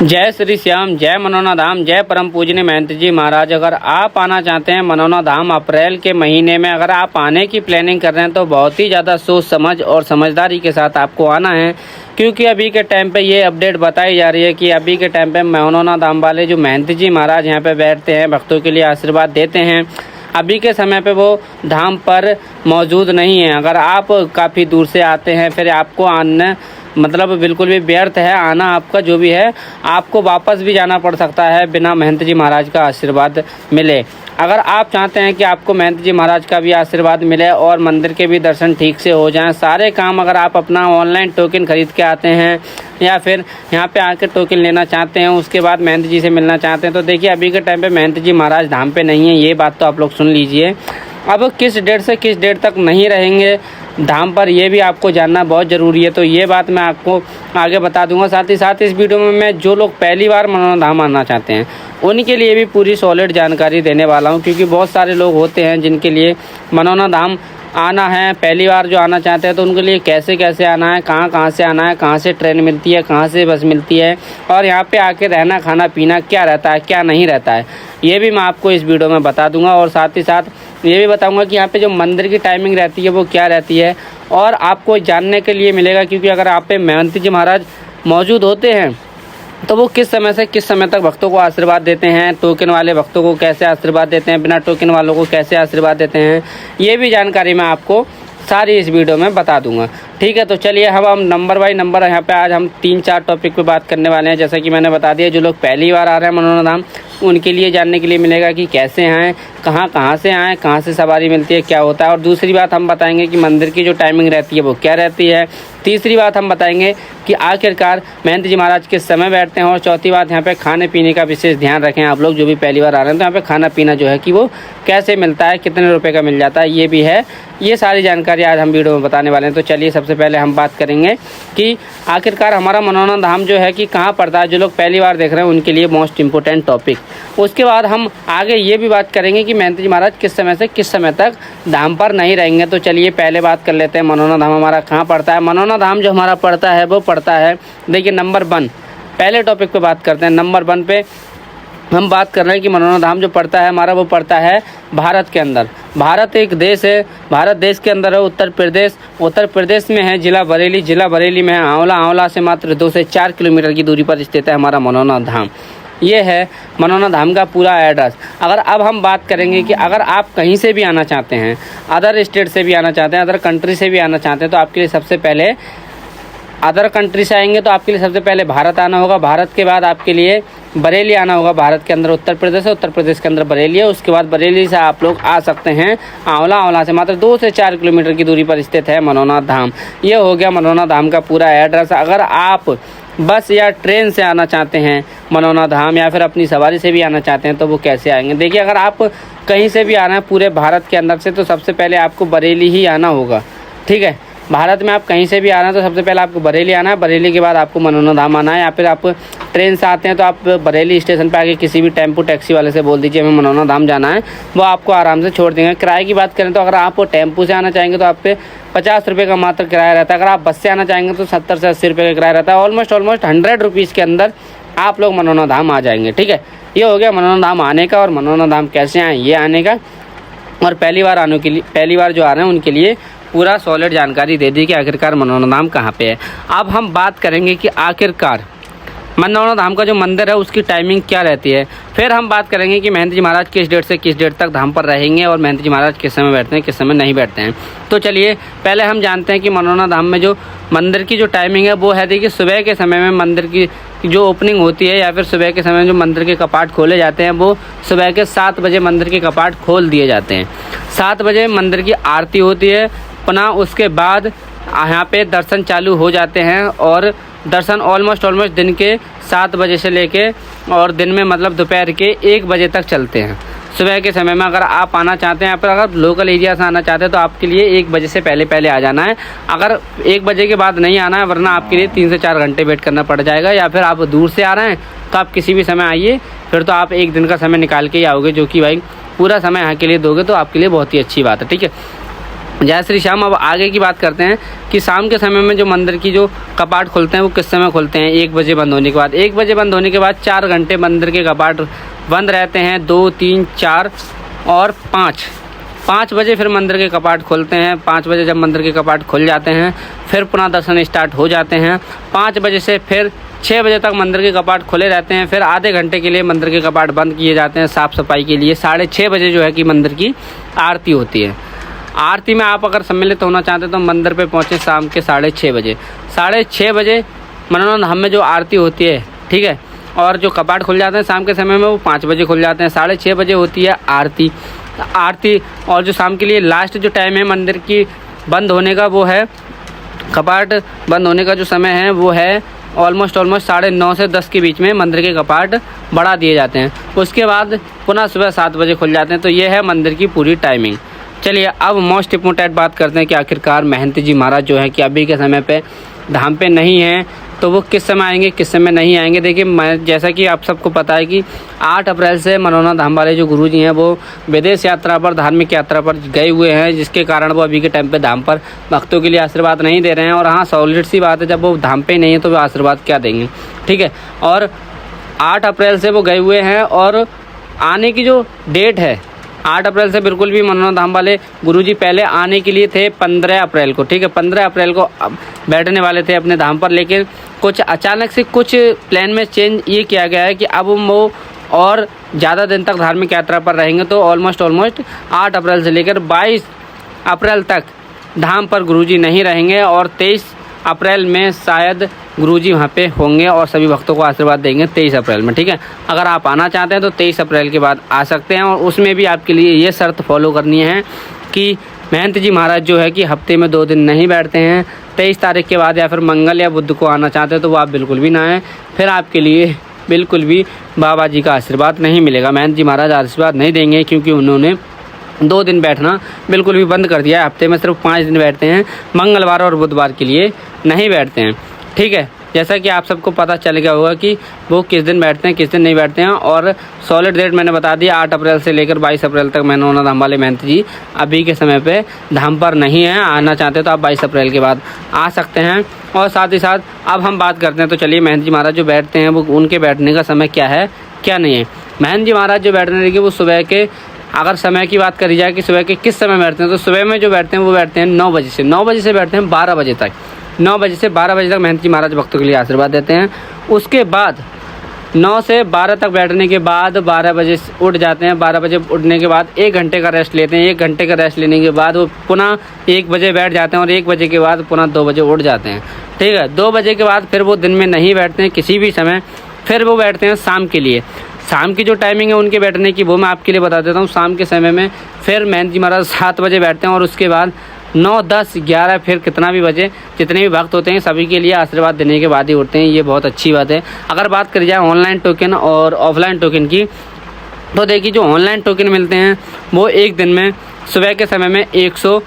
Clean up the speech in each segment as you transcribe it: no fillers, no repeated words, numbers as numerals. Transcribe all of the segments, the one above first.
जय श्री श्याम, जय मनोना धाम, जय परम पूजनीय महंत जी महाराज। अगर आप आना चाहते हैं मनोना धाम अप्रैल के महीने में, अगर आप आने की प्लानिंग कर रहे हैं तो बहुत ही ज़्यादा सोच समझ और समझदारी के साथ आपको आना है, क्योंकि अभी के टाइम पे ये अपडेट बताई जा रही है कि अभी के टाइम पे मनोना धाम वाले जो महंत जी महाराज यहाँ पे बैठते हैं, भक्तों के लिए आशीर्वाद देते हैं, अभी के समय पे वो धाम पर मौजूद नहीं है। अगर आप काफ़ी दूर से आते हैं फिर आपको आना मतलब बिल्कुल भी व्यर्थ है आना आपका, जो भी है आपको वापस भी जाना पड़ सकता है बिना महंत जी महाराज का आशीर्वाद मिले। अगर आप चाहते हैं कि आपको महंत जी महाराज का भी आशीर्वाद मिले और मंदिर के भी दर्शन ठीक से हो जाएं, सारे काम अगर आप अपना ऑनलाइन टोकन खरीद के आते हैं या फिर यहाँ पे आकर टोकन लेना चाहते हैं, उसके बाद महंत जी से मिलना चाहते हैं, तो देखिए अभी के टाइम पे महंत जी महाराज धाम पे नहीं है, ये बात तो आप लोग सुन लीजिए। अब किस डेट से किस डेट तक नहीं रहेंगे धाम पर, ये भी आपको जानना बहुत ज़रूरी है, तो ये बात मैं आपको आगे बता दूंगा। साथ ही साथ इस वीडियो में मैं जो लोग पहली बार मनोना धाम आना चाहते हैं उनके लिए भी पूरी सॉलिड जानकारी देने वाला हूं, क्योंकि बहुत सारे लोग होते हैं जिनके लिए मनोना धाम आना है, पहली बार जो आना चाहते हैं तो उनके लिए कैसे कैसे आना है, कहाँ से आना है, कहाँ से ट्रेन मिलती है, कहाँ से बस मिलती है, और यहाँ पे आके रहना खाना पीना क्या रहता है क्या नहीं रहता है, ये भी मैं आपको इस वीडियो में बता दूंगा। और साथ ही साथ ये भी बताऊंगा कि यहाँ पे जो मंदिर की टाइमिंग रहती है वो क्या रहती है, और आपको जानने के लिए मिलेगा, क्योंकि अगर आप पे महंत जी महाराज मौजूद होते हैं तो वो किस समय से किस समय तक भक्तों को आशीर्वाद देते हैं, टोकन वाले भक्तों को कैसे आशीर्वाद देते हैं, बिना टोकन वालों को कैसे आशीर्वाद देते हैं, ये भी जानकारी मैं आपको सारी इस वीडियो में बता दूंगा। ठीक है, तो चलिए हम नंबर बाई नंबर यहाँ पे आज हम 3-4 टॉपिक पे बात करने वाले हैं। जैसा कि मैंने बता दिया, जो लोग पहली बार आ रहे हैं मनोना धाम उनके लिए जानने के लिए मिलेगा कि कैसे आएँ, कहाँ से आएँ, कहाँ से सवारी मिलती है, क्या होता है। और दूसरी बात हम बताएंगे कि मंदिर की जो टाइमिंग रहती है वो क्या रहती है। तीसरी बात हम बताएंगे कि आखिरकार महंत जी महाराज किस समय बैठते हैं। और चौथी बात, यहाँ पे खाने पीने का विशेष ध्यान रखें आप लोग जो भी पहली बार आ रहे हैं, तो यहाँ पे खाना पीना जो है कि वो कैसे मिलता है, कितने रुपए का मिल जाता है, ये भी है। ये सारी जानकारी आज हम वीडियो में बताने वाले हैं। तो चलिए सबसे पहले हम बात करेंगे कि आखिरकार हमारा मनोना धाम जो है कि कहाँ पड़ता है। जो लोग पहली बार देख रहे हैं उनके लिए मोस्ट इंपॉर्टेंट टॉपिक। उसके बाद हम आगे ये भी बात करेंगे कि महंत जी महाराज किस समय से किस समय तक धाम पर नहीं रहेंगे। तो चलिए पहले बात कर लेते हैं मनोना धाम हमारा कहाँ पड़ता है। मनोना धाम जो हमारा पड़ता है वो पड़ता है, देखिए नंबर 1, पहले टॉपिक पे बात करते हैं। नंबर 1 पे हम बात कर रहे हैं कि मनोना धाम जो पड़ता है हमारा वो पड़ता है भारत के अंदर। भारत एक देश है, भारत देश के अंदर है उत्तर प्रदेश में है जिला बरेली में है आंवला से मात्र 2 से 4 किलोमीटर की दूरी पर स्थित है हमारा मनोना धाम। ये है मनोना धाम का पूरा एड्रेस। अगर अब हम बात करेंगे कि अगर आप कहीं से भी आना चाहते हैं, अदर स्टेट से भी आना चाहते हैं, अदर कंट्री से भी आना चाहते हैं, तो आपके लिए सबसे पहले अदर कंट्री से आएंगे तो आपके लिए सबसे पहले भारत आना होगा। भारत के बाद आपके लिए बरेली आना होगा। भारत के अंदर उत्तर प्रदेश है, उत्तर प्रदेश के अंदर बरेली है। उसके बाद बरेली से आप लोग आ सकते हैं आंवला से मात्र 2 से 4 किलोमीटर की दूरी पर स्थित है मनोना धाम। ये हो गया मनोना धाम का पूरा एड्रेस। अगर आप बस या ट्रेन से आना चाहते हैं मनोना धाम, या फिर अपनी सवारी से भी आना चाहते हैं, तो वो कैसे आएंगे। देखिए अगर आप कहीं से भी आना है पूरे भारत के अंदर से, तो सबसे पहले आपको बरेली ही आना होगा। ठीक है, भारत में आप कहीं से भी आना है तो सबसे पहले आपको बरेली आना है। बरेली के बाद आपको मनोना धाम आना है। या फिर आप ट्रेन से आते हैं तो आप बरेली स्टेशन पे आके किसी भी टेम्पो टैक्सी वाले से बोल दीजिए हमें मनोना धाम जाना है, वो आपको आराम से छोड़ देंगे। किराए की बात करें तो अगर आप टेम्पो से आना चाहेंगे तो आप पे 50 रुपये का मात्र किराया रहता है। अगर आप बस से आना चाहेंगे तो 70 से 80 रुपये का किराया रहता है। ऑलमोस्ट 100 रुपीज़ के अंदर आप लोग मनोना धाम आ जाएंगे। ठीक है, ये हो गया मनोना धाम आने का। और मनोना धाम कैसे आए ये आने का, और पहली बार जो आ रहे हैं उनके लिए पूरा सॉलिड जानकारी दे दी कि आखिरकार मनोना धाम कहाँ पे है। अब हम बात करेंगे कि आखिरकार मनोना धाम का जो मंदिर है उसकी टाइमिंग क्या रहती है। फिर हम बात करेंगे कि महंत जी महाराज किस डेट से किस डेट तक धाम पर रहेंगे, और महंत जी महाराज किस समय बैठते हैं किस समय नहीं बैठते हैं। तो चलिए पहले हम जानते हैं कि मनोना धाम में जो मंदिर की जो टाइमिंग है वो है, देखिए सुबह के समय में मंदिर की जो ओपनिंग होती है, या फिर सुबह के समय में जो मंदिर के कपाट खोले जाते हैं वो सुबह के 7 बजे मंदिर के कपाट खोल दिए जाते हैं। 7 बजे मंदिर की आरती होती है, पुनः उसके बाद यहाँ पे दर्शन चालू हो जाते हैं। और दर्शन ऑलमोस्ट दिन के 7 बजे से लेके और दिन में मतलब दोपहर के 1 बजे तक चलते हैं। सुबह के समय में अगर आप आना चाहते हैं, यहाँ पर अगर लोकल एरिया से आना चाहते हैं तो आपके लिए 1 बजे से पहले आ जाना है। अगर 1 बजे के बाद नहीं आना है, वरना आपके लिए 3 से 4 घंटे वेट करना पड़ जाएगा। या फिर आप दूर से आ रहे हैं तो आप किसी भी समय आइए, फिर तो आप 1 दिन का समय निकाल के ही आओगे, जो कि भाई पूरा समय यहाँ के लिए दोगे तो आपके लिए बहुत ही अच्छी बात है। ठीक है, जय श्री श्याम। अब आगे की बात करते हैं कि शाम के समय में जो मंदिर की जो कपाट खुलते हैं वो किस समय खुलते हैं। 1 बजे बंद होने के बाद, 1 बजे बंद होने के बाद 4 घंटे मंदिर के कपाट बंद रहते हैं। 2, 3, 4 और 5 बजे फिर मंदिर के कपाट खुलते हैं। 5 बजे जब मंदिर के कपाट खुल जाते हैं फिर पुनः दर्शन स्टार्ट हो जाते हैं। 5 बजे से फिर 6 बजे तक मंदिर के कपाट खुले रहते हैं। फिर आधे घंटे के लिए मंदिर के कपाट बंद किए जाते हैं साफ़ सफाई के लिए। 6:30 बजे जो है कि मंदिर की आरती होती है। आरती में आप अगर सम्मिलित होना चाहते हैं तो मंदिर पे पहुँचे शाम के 6:30 बजे। 6:30 बजे मनोरंजन धाम में जो आरती होती है, ठीक है, और जो कपाट खुल जाते हैं शाम के समय में वो 5 बजे खुल जाते हैं। 6:30 बजे होती है आरती। और जो शाम के लिए लास्ट जो टाइम है मंदिर की बंद होने का, वो है कपाट बंद होने का जो समय है वो है ऑलमोस्ट 9:30 से 10 के बीच में मंदिर के कपाट बढ़ा दिए जाते हैं। उसके बाद पुनः सुबह 7 बजे खुल जाते हैं। तो ये है मंदिर की पूरी टाइमिंग। चलिए अब मोस्ट इम्पोर्टेंट बात करते हैं कि आखिरकार महंत जी महाराज जो है कि अभी के समय पे धाम पे नहीं हैं, तो वो किस समय आएंगे, किस समय नहीं आएंगे। देखिए, जैसा कि आप सबको पता है कि 8 अप्रैल से मनोना धाम वाले जो गुरुजी हैं वो विदेश यात्रा पर, धार्मिक यात्रा पर गए हुए हैं, जिसके कारण वो अभी के टाइम पे धाम पर भक्तों के लिए आशीर्वाद नहीं दे रहे हैं। और हाँ, सॉलिड सी बात है, जब वो धाम पे नहीं है तो वो आशीर्वाद क्या देंगे, ठीक है। और 8 अप्रैल से वो गए हुए हैं और आने की जो डेट है 8 अप्रैल से बिल्कुल भी मनोना धाम वाले गुरुजी पहले आने के लिए थे 15 अप्रैल को, ठीक है। 15 अप्रैल को बैठने वाले थे अपने धाम पर, लेकिन कुछ अचानक से कुछ प्लान में चेंज ये किया गया है कि अब वो और ज़्यादा दिन तक धार्मिक यात्रा पर रहेंगे। तो ऑलमोस्ट 8 अप्रैल से लेकर 22 अप्रैल तक धाम पर गुरुजी नहीं रहेंगे और 23 अप्रैल में शायद गुरुजी वहाँ पे होंगे और सभी भक्तों को आशीर्वाद देंगे 23 अप्रैल में, ठीक है। अगर आप आना चाहते हैं तो 23 अप्रैल के बाद आ सकते हैं। और उसमें भी आपके लिए ये शर्त फॉलो करनी है कि महंत जी महाराज जो है कि हफ्ते में 2 दिन नहीं बैठते हैं। 23 तारीख के बाद या फिर मंगल या बुध को आना चाहते हैं तो वो आप बिल्कुल भी ना आएँ, फिर आपके लिए बिल्कुल भी बाबा जी का आशीर्वाद नहीं मिलेगा। महंत जी महाराज आशीर्वाद नहीं देंगे, क्योंकि उन्होंने 2 दिन बैठना बिल्कुल भी बंद कर दिया है। हफ्ते में सिर्फ 5 दिन बैठते हैं, मंगलवार और बुधवार के लिए नहीं बैठते हैं, ठीक है। जैसा कि आप सबको पता चल गया होगा कि वो किस दिन बैठते हैं, किस दिन नहीं बैठते हैं। और सॉलिड डेट मैंने बता दिया, 8 अप्रैल से लेकर 22 अप्रैल तक मनोना धाम वाले महंत जी अभी के समय पे धाम पर नहीं हैं। आना चाहते हैं तो आप 22 अप्रैल के बाद आ सकते हैं। और साथ ही साथ अब हम बात करते हैं, तो चलिए महंत जी महाराज जो बैठते हैं वो उनके बैठने का समय क्या है, क्या नहीं है। महंत जी महाराज जो बैठने लगे वो सुबह के, अगर समय की बात करी जाए कि सुबह के किस समय बैठते हैं, तो सुबह में जो बैठते हैं वो बैठते हैं 9 बजे से 9 बजे से बैठते हैं 12 बजे तक। 9 बजे से 12 बजे तक महंत जी महाराज भक्तों के लिए आशीर्वाद देते हैं। उसके बाद 9 से 12 तक बैठने के बाद 12 बजे उठ जाते हैं। 12 बजे उठने के बाद 1 घंटे का रेस्ट लेते हैं। 1 घंटे का रेस्ट लेने के बाद वो पुनः 1 बजे बैठ जाते हैं और 1 बजे के बाद पुनः 2 बजे उठ जाते हैं, ठीक है। 2 बजे के बाद फिर वो दिन में नहीं बैठते हैं किसी भी समय, फिर वो बैठते हैं शाम के लिए। शाम की जो टाइमिंग है उनके बैठने की वो मैं आपके लिए बता देता हूँ। शाम के समय में फिर महंत जी महाराज 7 बजे बैठते हैं और उसके बाद 9, 10, 11 फिर कितना भी बजे जितने भी भक्त होते हैं सभी के लिए आशीर्वाद देने के बाद ही उठते हैं। ये बहुत अच्छी बात है। अगर बात करी जाए ऑनलाइन टोकन और ऑफलाइन टोकन की, तो देखिए जो ऑनलाइन टोकन मिलते हैं वो एक दिन में सुबह के समय में 100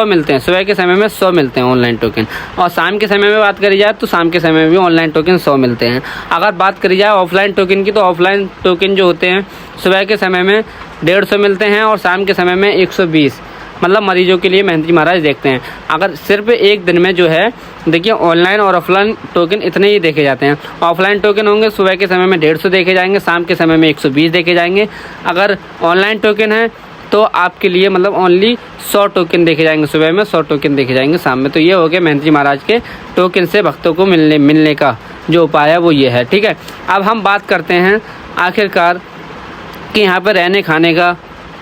मिलते हैं। सुबह के समय में 100 मिलते हैं ऑनलाइन टोकन। और शाम के समय में बात करी जाए तो शाम के समय में भी ऑनलाइन टोकन 100 मिलते हैं। अगर बात करी जाए ऑफलाइन टोकन की, तो ऑफलाइन टोकन जो होते हैं सुबह के समय में 150 मिलते हैं और शाम के समय में 120, मतलब मरीजों के लिए महंत जी महाराज देखते हैं। अगर सिर्फ एक दिन में जो है, देखिए ऑनलाइन और ऑफलाइन टोकन इतने ही देखे जाते हैं। ऑफलाइन टोकन होंगे सुबह के समय में 150 देखे जाएंगे, शाम के समय में 120 देखे जाएंगे। अगर ऑनलाइन टोकन है तो आपके लिए मतलब ओनली 100 टोकन देखे जाएंगे सुबह में, 100 टोकन देखे जाएंगे शाम में। तो ये हो गया महंत जी महाराज के टोकन से भक्तों को मिलने का जो उपाय है वो ये है, ठीक है। अब हम बात करते हैं आखिरकार कि यहाँ पर रहने खाने का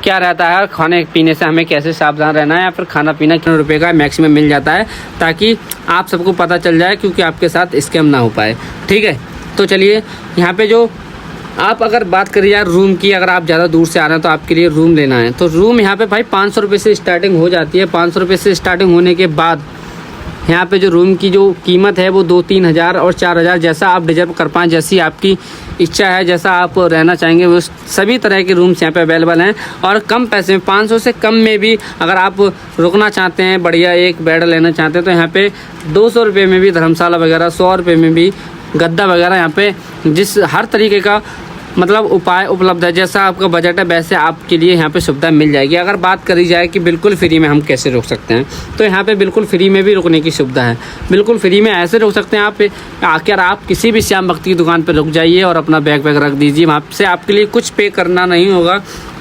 क्या रहता है, खाने पीने से हमें कैसे सावधान रहना है, या फिर खाना पीना कितने रुपए का मैक्सिमम मिल जाता है, ताकि आप सबको पता चल जाए, क्योंकि आपके साथ स्कैम ना हो पाए, ठीक है। तो चलिए यहाँ पे जो आप अगर बात करिए यार रूम की, अगर आप ज़्यादा दूर से आ रहे हैं तो आपके लिए रूम लेना है, तो रूम यहाँ पे भाई 500 रुपये से स्टार्टिंग हो जाती है। 500 रुपये से स्टार्टिंग होने के बाद यहाँ पे जो रूम की जो कीमत है वो 2-3 हज़ार और 4 हज़ार, जैसा आप डिजर्व कर पाएँ, जैसी आपकी इच्छा है, जैसा आप रहना चाहेंगे, वो सभी तरह के रूम्स यहाँ पे अवेलेबल हैं। और कम पैसे में 500 से कम में भी अगर आप रुकना चाहते हैं, बढ़िया एक बेड लेना चाहते हैं, तो यहाँ पे 200 रुपये में भी धर्मशाला वगैरह, 100 रुपये में भी गद्दा वगैरह, यहाँ पे जिस हर तरीके का मतलब उपाय उपलब्ध है। जैसा आपका बजट है वैसे आपके लिए यहाँ पे सुविधा मिल जाएगी। अगर बात करी जाए कि बिल्कुल फ्री में हम कैसे रुक सकते हैं, तो यहाँ पे बिल्कुल फ्री में भी रुकने की सुविधा है। बिल्कुल फ्री में ऐसे रुक सकते हैं आप आकर आप किसी भी श्याम भक्ति की दुकान पर रुक जाइए और अपना बैग वैग रख दीजिए। वहाँ से आपके लिए कुछ पे करना नहीं होगा,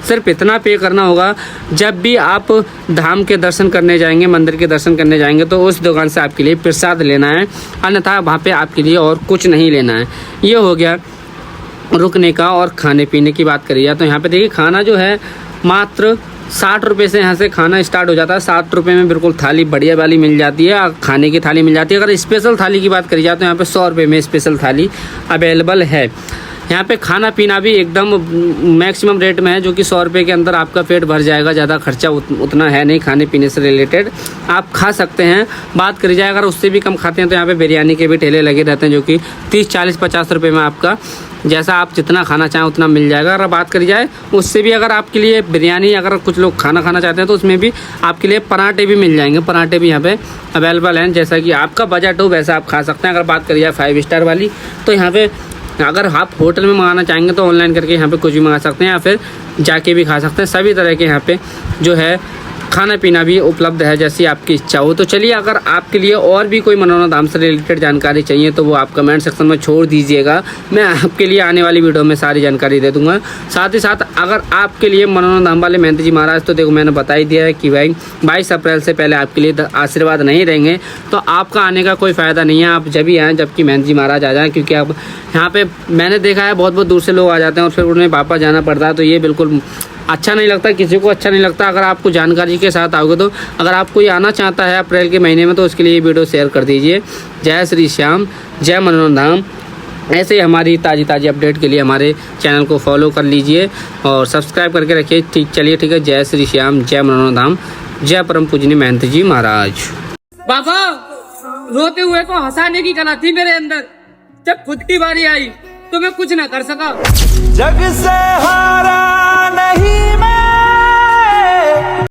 सिर्फ इतना पे करना होगा, जब भी आप धाम के दर्शन करने जाएंगे, मंदिर के दर्शन करने जाएंगे, तो उस दुकान से आपके लिए प्रसाद लेना है, अन्यथा वहाँ पे आपके लिए और कुछ नहीं लेना है। ये हो गया रुकने का। और खाने पीने की बात करी जाए तो यहाँ पे देखिए खाना जो है मात्र 60 रुपये से यहाँ से खाना स्टार्ट हो जाता है। 60 रुपये में बिल्कुल थाली बढ़िया वाली मिल जाती है, खाने की थाली मिल जाती है। अगर स्पेशल थाली की बात करी जाए तो यहाँ पे 100 रुपये में स्पेशल थाली अवेलेबल है। यहाँ पे खाना पीना भी एकदम मैक्सिमम रेट में है, जो कि 100 रुपये के अंदर आपका पेट भर जाएगा। ज़्यादा खर्चा उतना है नहीं, खाने पीने से रिलेटेड आप खा सकते हैं। बात करी जाए अगर उससे भी कम खाते हैं तो यहाँ पे बिरयानी के भी ठेले लगे रहते हैं, जो कि 30, 40, 50 रुपये में आपका जैसा आप जितना खाना चाहें उतना मिल जाएगा। अगर बात करी जाए उससे भी अगर आपके लिए बिरयानी, अगर कुछ लोग खाना चाहते हैं तो उसमें भी आपके लिए पराठे भी मिल जाएंगे। पराठे भी यहाँ पे अवेलेबल हैं, जैसा कि आपका बजट हो वैसा आप खा सकते हैं। अगर बात करी जाए 5 स्टार वाली, तो यहाँ पे अगर आप होटल में मंगाना चाहेंगे तो ऑनलाइन करके यहाँ पे कुछ भी मंगा सकते हैं, या फिर जाके भी खा सकते हैं। सभी तरह के यहाँ पे जो है खाना पीना भी उपलब्ध है, जैसी आपकी इच्छा हो। तो चलिए, अगर आपके लिए और भी कोई मनोना धाम से रिलेटेड जानकारी चाहिए तो वो आप कमेंट सेक्शन में छोड़ दीजिएगा, मैं आपके लिए आने वाली वीडियो में सारी जानकारी दे दूंगा। साथ ही साथ अगर आपके लिए मनोना धाम वाले महंत जी महाराज, तो देखो मैंने बता ही दिया है कि भाई 22 अप्रैल से पहले आपके लिए आशीर्वाद नहीं रहेंगे, तो आपका आने का कोई फ़ायदा नहीं है। आप जब ही आएँ जबकि महंत जी महाराज आ जाएँ, क्योंकि अब यहाँ पे मैंने देखा है बहुत दूर से लोग आ जाते हैं और फिर उन्हें वापस जाना पड़ता है, तो ये बिल्कुल अच्छा नहीं लगता, किसी को अच्छा नहीं लगता। अगर आपको जानकारी के साथ आओगे तो अगर आप कोई आना चाहता है अप्रैल के महीने में, तो उसके लिए ये वीडियो शेयर कर दीजिए। जय श्री श्याम, जय मनोना धाम। ऐसे ही हमारी ताज़ी अपडेट के लिए हमारे चैनल को फॉलो कर लीजिए और सब्सक्राइब करके रखिए। चलिए ठीक है, जय श्री श्याम, जय मनोना धाम, जय परम पूजनीय महंत जी महाराज। बाबा रोते हुए को हंसाने की कला थी मेरे अंदर, जब खुद की बारी आई तो मैं कुछ ना कर सका। जग से